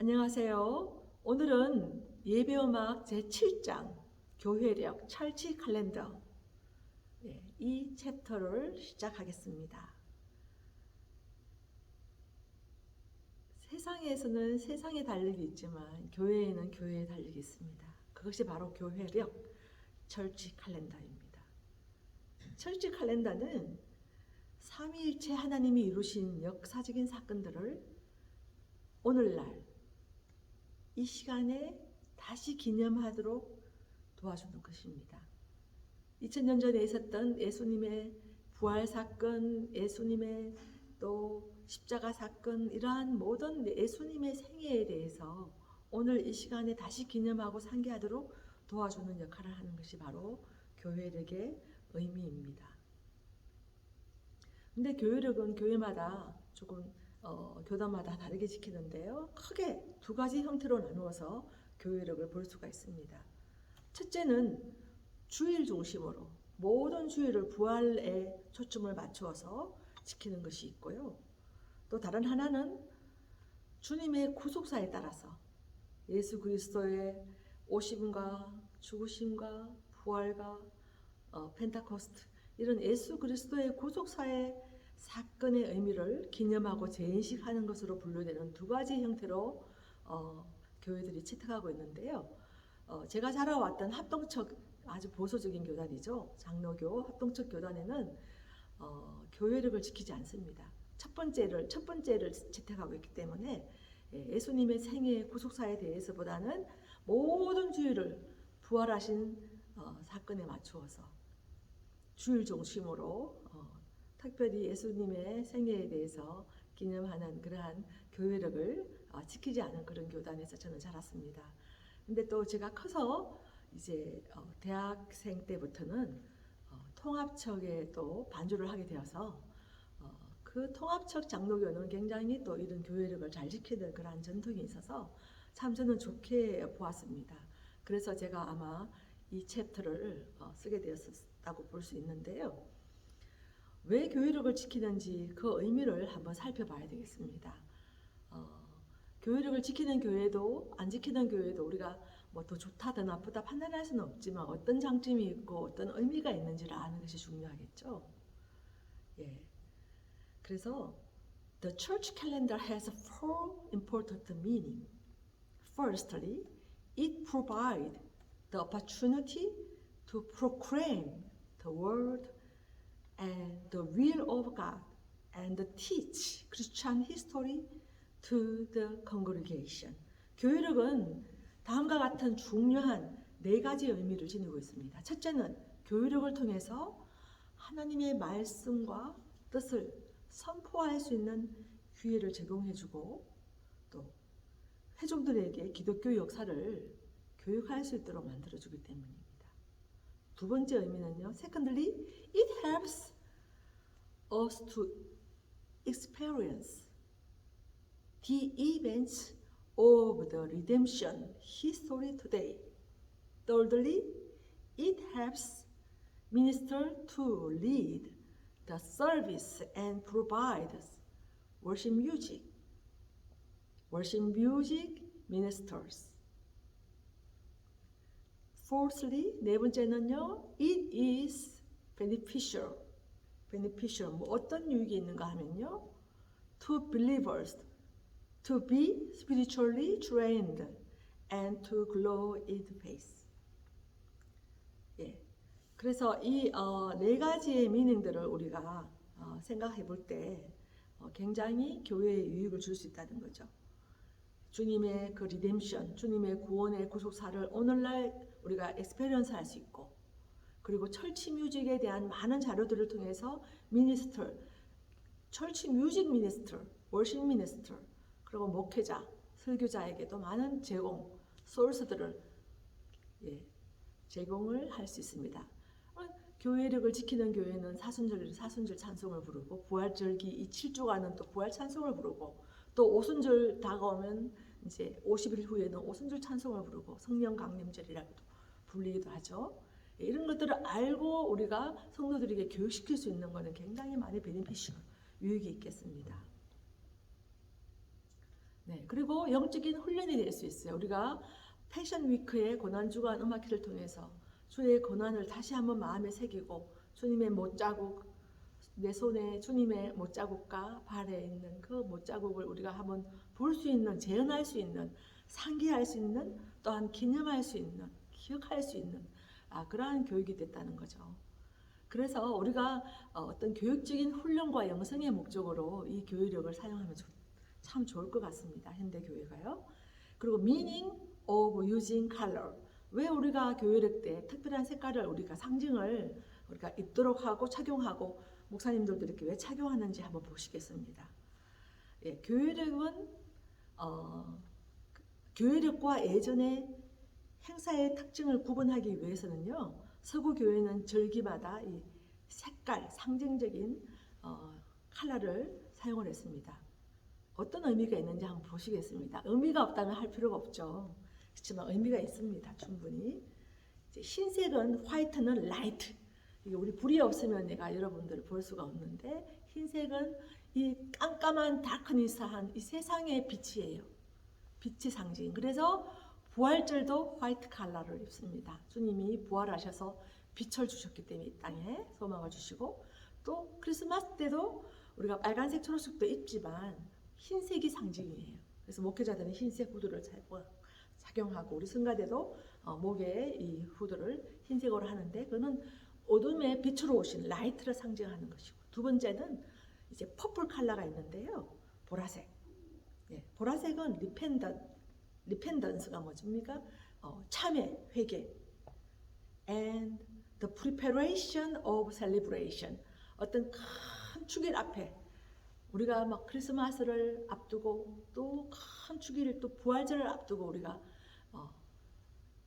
안녕하세요. 오늘은 예배음악 제7장 교회력 철치 칼렌더 이 챕터를 시작하겠습니다. 세상에서는 세상의 달력이 있지만 교회에는 교회의 달력이 있습니다. 그것이 바로 교회력 철치 칼렌더입니다. 철치 칼렌더는 삼위일체 하나님이 이루신 역사적인 사건들을 오늘날 이 시간에 다시 기념하도록 도와주는 것입니다. 2000년 전에 있었던 예수님의 부활 사건, 예수님의 또 십자가 사건, 이러한 모든 예수님의 생애에 대해서 오늘 이 시간에 다시 기념하고 상기하도록 도와주는 역할을 하는 것이 바로 교회력의 의미입니다. 근데 교회력은 교회마다 조금 교단마다 다르게 지키는데요. 크게 두 가지 형태로 나누어서 교회력을 볼 수가 있습니다. 첫째는 주일 중심으로 모든 주일을 부활에 초점을 맞추어서 지키는 것이 있고요. 또 다른 하나는 주님의 구속사에 따라서 예수 그리스도의 오심과 죽으심과 부활과 펜타코스트 이런 예수 그리스도의 구속사의 사건의 의미를 기념하고 재인식하는 것으로 분류되는 두 가지 형태로 교회들이 채택하고 있는데요. 제가 자라왔던 합동척 아주 보수적인 교단이죠. 장로교 합동척 교단에는 교회력을 지키지 않습니다. 첫 번째를 채택하고 있기 때문에 예수님의 생애 구속사에 대해서보다는 모든 주일을 부활하신 사건에 맞추어서 주일 중심으로 특별히 예수님의 생애에 대해서 기념하는 그러한 교회력을 지키지 않은 그런 교단에서 저는 자랐습니다. 근데 또 제가 커서 이제 대학생 때부터는 통합척에 또 반주를 하게 되어서 그 통합척 장로교는 굉장히 또 이런 교회력을 잘 지키는 그러한 전통이 있어서 참 저는 좋게 보았습니다. 그래서 제가 아마 이 챕터를 쓰게 되었다고 볼 수 있는데요. 왜 교회력을 지키는지 그 의미를 한번 살펴봐야 되겠습니다. 교회력을 지키는 교회도 안 지키는 교회도 우리가 뭐 더 좋다 더 나쁘다 판단할 수는 없지만 어떤 장점이 있고 어떤 의미가 있는지를 아는 것이 중요하겠죠. 예. 그래서 the church calendar has four important meaning. Firstly, it provides the opportunity to proclaim the word and the will of God and teach Christian history to the congregation. 교회력은 다음과 같은 중요한 네 가지 의미를 지니고 있습니다. 첫째는 교회력을 통해서 하나님의 말씀과 뜻을 선포할 수 있는 기회를 제공해주고 또 회중들에게 기독교 역사를 교육할 수 있도록 만들어주기 때문입니다. 두 번째 의미는요. Secondly, it helps us to experience the events of the redemption history today. Thirdly, it helps minister to lead the service and provide worship music ministers. Fourthly, 네 번째는요, it is beneficial. 뭐 어떤 유익이 있는가 하면요, to believers to be spiritually trained and to grow in faith. 예, 그래서 이 네 가지의 미닝들을 우리가 생각해 볼 때 굉장히 교회에 유익을 줄 수 있다는 거죠. 주님의 그 리뎀션, 주님의 구원의 구속사를 오늘날 우리가 experience 할 수 있고, 그리고 철치 뮤직에 대한 많은 자료들을 통해서 미니스터, 철치 뮤직 미니스터, 월십 미니스터, 그리고 목회자, 설교자에게도 많은 소urce들을 제공을 할 수 있습니다. 교회력을 지키는 교회는 사순절 찬송을 부르고, 부활절기 이 7주간은 또 부활 찬송을 부르고, 또 오순절 다가오면 이제 50일 후에는 오순절 찬송을 부르고 성령 강림절이라고도 불리기도 하죠. 이런 것들을 알고 우리가 성도들에게 교육시킬 수 있는 것은 굉장히 많이 베네피셜, 유익이 있겠습니다. 네, 그리고 영적인 훈련이 될 수 있어요. 우리가 패션 위크의 고난주간 음악회를 통해서 주의 고난을 다시 한번 마음에 새기고 주님의 못자국, 내 손에 주님의 못자국과 발에 있는 그 못자국을 우리가 한번 볼 수 있는, 재현할 수 있는, 상기할 수 있는, 또한 기념할 수 있는, 기억할 수 있는 그러한 교육이 됐다는 거죠. 그래서 우리가 어떤 교육적인 훈련과 영성의 목적으로 이 교육력을 사용하면 참 좋을 것 같습니다. 현대 교회가요. 그리고 meaning of using color. 왜 우리가 교회력 때 특별한 색깔을 우리가 상징을 우리가 입도록 하고 착용하고 목사님들도 이렇게 왜 착용하는지 한번 보시겠습니다. 예, 교회력과 예전의 행사의 특징을 구분하기 위해서는요. 서구 교회는 절기마다 이 색깔, 상징적인 컬러를 사용을 했습니다. 어떤 의미가 있는지 한번 보시겠습니다. 의미가 없다면 할 필요가 없죠. 그렇지만 의미가 있습니다. 충분히. 흰색은 화이트는 라이트. 이게 우리 불이 없으면 내가 여러분들을 볼 수가 없는데 흰색은 이 깜깜한 다크니스한 이 세상의 빛이에요. 빛의 상징. 그래서 부활절도 화이트 컬러를 입습니다. 주님이 부활하셔서 빛을 주셨기 때문에 이 땅에 소망을 주시고 또 크리스마스 때도 우리가 빨간색, 초록색도 입지만 흰색이 상징이에요. 그래서 목회자들은 흰색 후드를 착용하고 우리 성가대도 목에 이 후드를 흰색으로 하는데 그거는 어둠의 빛으로 오신 라이트를 상징하는 것이고 두 번째는 이제 퍼플 컬러가 있는데요. 보라색. 예, 보라색은 리펜던스가 뭐입니까? 참회, 회개. And the preparation of celebration. 어떤 큰 축일 앞에 우리가 막 크리스마스를 앞두고 또 큰 축일 또 부활절을 앞두고 우리가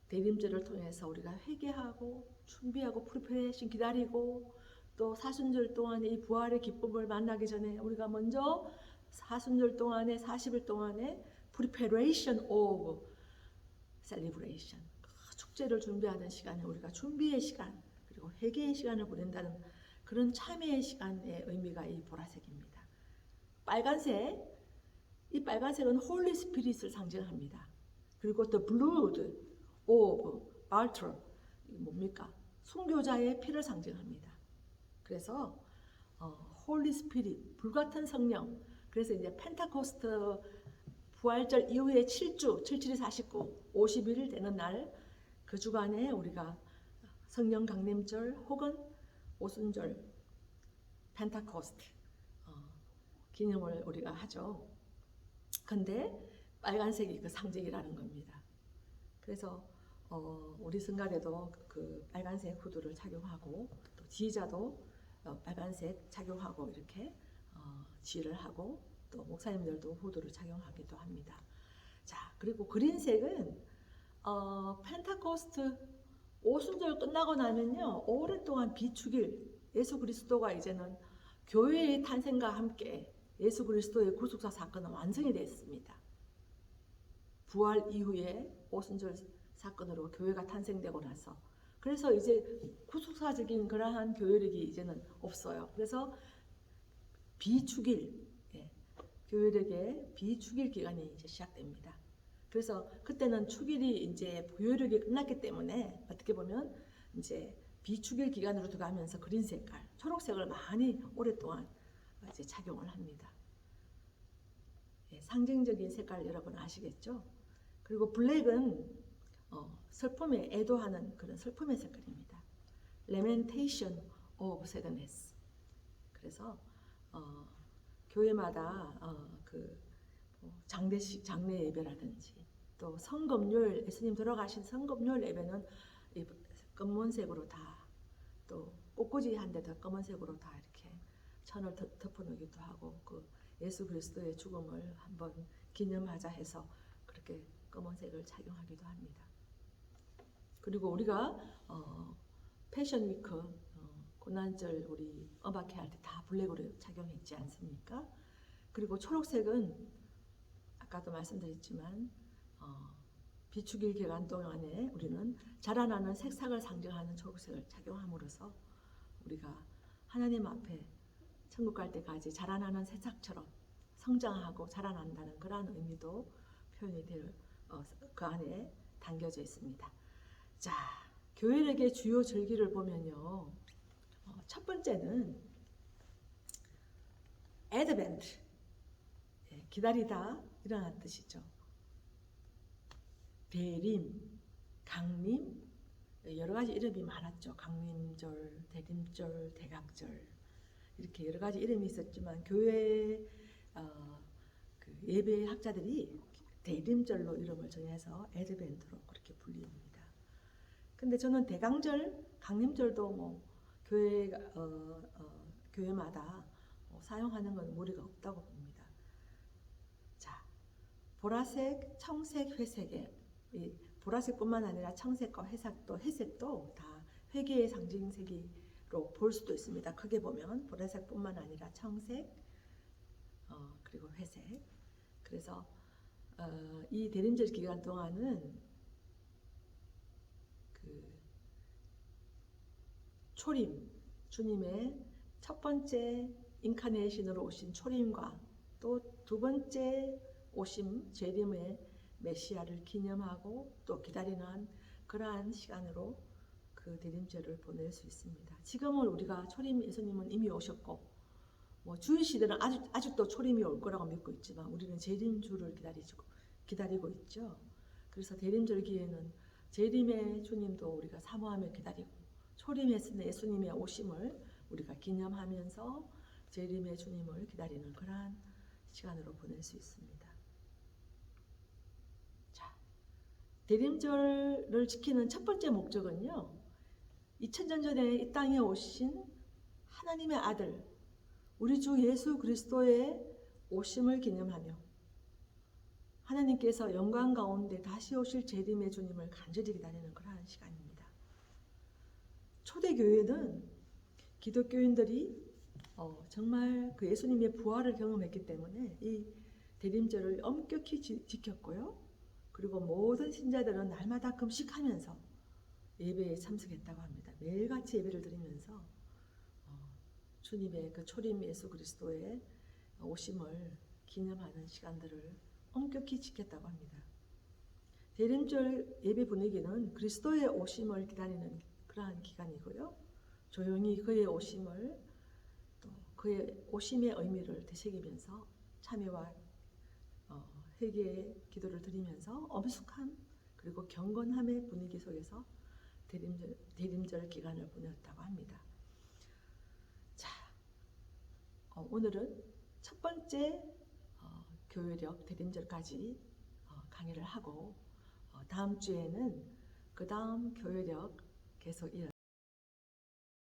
대림절을 통해서 우리가 회개하고 준비하고 프리퍼레이션 기다리고 또 사순절 동안에 이 부활의 기쁨을 만나기 전에 우리가 먼저 사순절 동안에 40일 동안에 preparation of celebration 그 축제를 준비하는 시간에 우리가 준비의 시간 그리고 회개의 시간을 보낸다는 그런 참회의 시간의 의미가 이 보라색입니다. 빨간색, 이 빨간색은 홀리 스피릿을 상징합니다. 그리고 the blood of martyr 뭡니까? 순교자의 피를 상징합니다. 그래서 홀리 스피릿 불같은 성령. 그래서 이제 펜타코스트 부활절 이후에 7주 77이 49 50일 되는 날 그 주간에 우리가 성령 강림절 혹은 오순절 펜타코스트 기념을 우리가 하죠. 근데 빨간색이 그 상징이라는 겁니다. 그래서 우리 성가대도 그 빨간색 후드를 착용하고 또 지휘자도 빨간색 착용하고 이렇게 지휘를 하고 또 목사님들도 후드를 착용하기도 합니다. 자, 그리고 그린색은 펜타코스트 오순절 끝나고 나면요 오랫동안 비추길 예수 그리스도가 이제는 교회의 탄생과 함께 예수 그리스도의 구속사 사건은 완성이 됐습니다. 부활 이후에 오순절 사건으로 교회가 탄생되고 나서 그래서 이제 구속사적인 그러한 교회력이 이제는 없어요. 그래서 비축일 교회력의 비축일 기간이 이제 시작됩니다. 그래서 그때는 축일이 이제 부여력이 끝났기 때문에 어떻게 보면 이제 비축일 기간으로 들어가면서 그린 색깔, 초록색을 많이 오랫동안 이제 착용을 합니다. 상징적인 색깔 여러분 아시겠죠? 그리고 블랙은 슬픔에 애도하는 그런 슬픔의 색깔입니다. Lamentation of sadness. 그래서 교회마다 장례 예배라든지 또 성금요일 예수님 돌아가신 성금요일 예배는 이 검은색으로 다 또 꽃꽂이 한 데 더 검은색으로 다 이렇게 천을 덮어놓기도 하고 그 예수 그리스도의 죽음을 한번 기념하자 해서 그렇게 검은색을 착용하기도 합니다. 그리고 우리가 패션 위크 고난절 우리 음악회 할 때 다 블랙으로 착용했지 않습니까? 그리고 초록색은 아까도 말씀드렸지만 비축일 기간 동안에 우리는 자라나는 색상을 상징하는 초록색을 착용함으로써 우리가 하나님 앞에 천국 갈 때까지 자라나는 새싹처럼 성장하고 자라난다는 그런 의미도 표현이 그 안에 담겨져 있습니다. 자, 교회력의 주요 절기를 보면요. 첫 번째는 애드벤트, 기다리다 일어난 뜻이죠. 대림, 강림, 여러 가지 이름이 많았죠. 강림절, 대림절, 대각절 이렇게 여러 가지 이름이 있었지만 교회 그 예배 학자들이 대림절로 이름을 정해서 애드벤트로 그렇게 불립니다. 근데 저는 대강절, 강림절도 뭐 교회마다 사용하는 건 무리가 없다고 봅니다. 자, 보라색, 청색, 회색에 이 보라색뿐만 아니라 청색과 회색도 다 회개의 상징색으로 볼 수도 있습니다. 크게 보면 보라색뿐만 아니라 청색, 그리고 회색. 그래서 이 대림절 기간 동안은 그 초림, 주님의 첫 번째 인카네이션으로 오신 초림과 또 두 번째 오심, 재림의 메시아를 기념하고 또 기다리는 그러한 시간으로 그 대림절을 보낼 수 있습니다. 지금은 우리가 초림 예수님은 이미 오셨고 뭐 주일 시대는 아직도 초림이 올 거라고 믿고 있지만 우리는 재림주를 기다리고 있죠. 그래서 대림절기에는 재림의 주님도 우리가 사모하며 기다리고 초림의 예수님의 오심을 우리가 기념하면서 재림의 주님을 기다리는 그러한 시간으로 보낼 수 있습니다. 자, 대림절을 지키는 첫 번째 목적은요. 2000년 전에 이 땅에 오신 하나님의 아들 우리 주 예수 그리스도의 오심을 기념하며 하나님께서 영광 가운데 다시 오실 재림의 주님을 간절히 기다리는 그러한 시간입니다. 초대교회는 기독교인들이 정말 그 예수님의 부활을 경험했기 때문에 이 대림절을 엄격히 지켰고요. 그리고 모든 신자들은 날마다 금식하면서 예배에 참석했다고 합니다. 매일같이 예배를 드리면서 주님의 그 초림 예수 그리스도의 오심을 기념하는 시간들을 엄격히 지켰다고 합니다. 대림절 예배 분위기는 그리스도의 오심을 기다리는 그러한 기간이고요. 조용히 그의 오심을 또 그의 오심의 의미를 되새기면서 참여와 회개의 기도를 드리면서 엄숙한 그리고 경건함의 분위기 속에서 대림절 기간을 보냈다고 합니다. 자, 오늘은 첫 번째 교회력 대림절까지 강의를 하고 다음 주에는 그 다음 교회력 계속 이어서